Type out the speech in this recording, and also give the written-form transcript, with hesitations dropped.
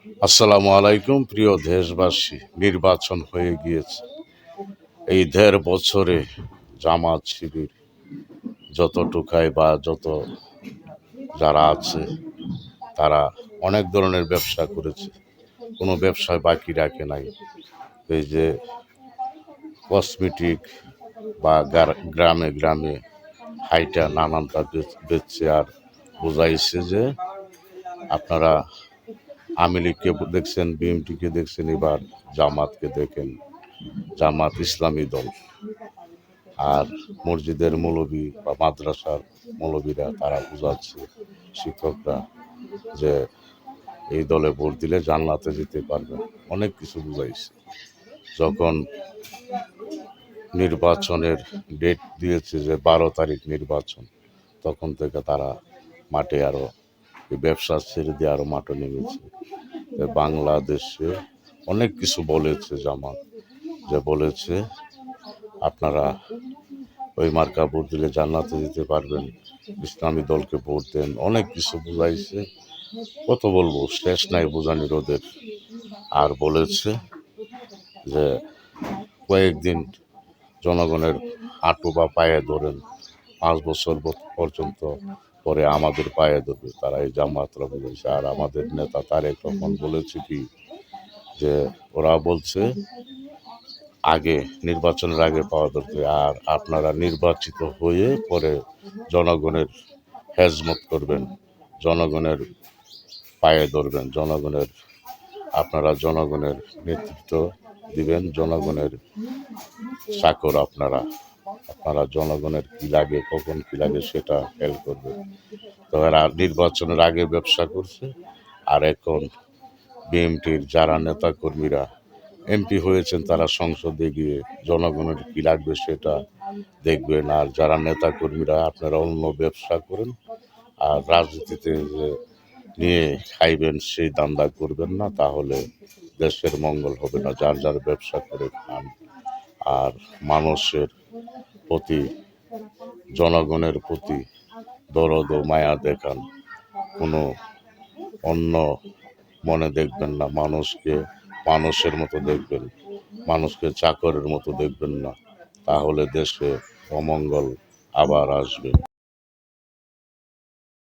আসসালামু আলাইকুম প্রিয় দেশবাসী। নির্বাচন হয়ে গিয়েছে। এই ১.৫ বছরে জামাত শিবির যতটুকায় বা যত যারা আছে তারা অনেক ধরনের ব্যবসা করেছে, কোনো ব্যবসায় বাকি রাখে নাই। এই যে কসমেটিক বা গ্রামে গ্রামে হাইটা নানানটা বেচছে আর বুঝাইছে যে আপনারা আওয়ামী লীগকে দেখছেন, বিএনপিকে দেখছেন, এবার জামাতকে দেখেন, জামাত ইসলামী দল। আর মসজিদের মৌলবি বা মাদ্রাসার মৌলবিরা তারা বুঝাচ্ছে শিক্ষকরা যে এই দলে ভোট দিলে জান্নাতে যেতে পারবে, অনেক কিছু বুঝাইছে। যখন নির্বাচনের ডেট দিয়েছে যে ১২ তারিখ নির্বাচন, তখন থেকে তারা মাঠে আরো ব্যবসা ছেড়ে দিয়ে আরো মাঠে নেমেছে। বাংলাদেশে অনেক কিছু বলেছে জামাত, যে বলেছে আপনারা ওই মার্কা ভোট দিলে জান্নাতে যেতে পারবেন, ইসলামী দলকে ভোট দেন, অনেক কিছু বুঝাইছে। কত বলবো, শেষ নাই বোঝানির ওদের। আর বলেছে যে কয়েকদিন জনগণের হাঁটু বা পায়ে ধরেন, 5 বছর পর্যন্ত পরে আমাদের পায়ে ধরবে, তারা এই জামাতরা বুঝেছে। আর আমাদের নেতা তারেক রহমান বলেছে কি, যে ওরা বলছে আগে নির্বাচনের আগে পাওয়া দরকার, আর আপনারা নির্বাচিত হয়ে পরে জনগণের খেজমত করবেন, জনগণের পায়ে ধরবেন, আপনারা জনগণের নেতৃত্ব দিবেন, জনগণের চাকর আপনারা জনগণের কি লাগে, কখন কি লাগে সেটা খেয়াল করবেন। তো এরা নির্বাচনের আগে ব্যবসা করছে, আর এখন বিএনপির যারা নেতা কর্মীরা এমপি হয়েছেন তারা সংসদে গিয়ে জনগণের কি লাগবে সেটা দেখবেন। আর যারা নেতা কর্মীরা আপনারা অন্য ব্যবসা করেন, আর রাজনীতিতে যে নিয়ে খাইবেন সেই দান্দা করবেন না, তাহলে দেশের মঙ্গল হবে না। যার যার ব্যবসা করে খান, আর মানুষের প্রতি, জনগণের প্রতি দরদ ও মায়া দেখান, কোনো অন্য মনে দেখবেন না। মানুষকে মানুষের মতো দেখবেন, মানুষকে চাকরের মতো দেখবেন না, তাহলে দেশে অমঙ্গল আবার আসবে।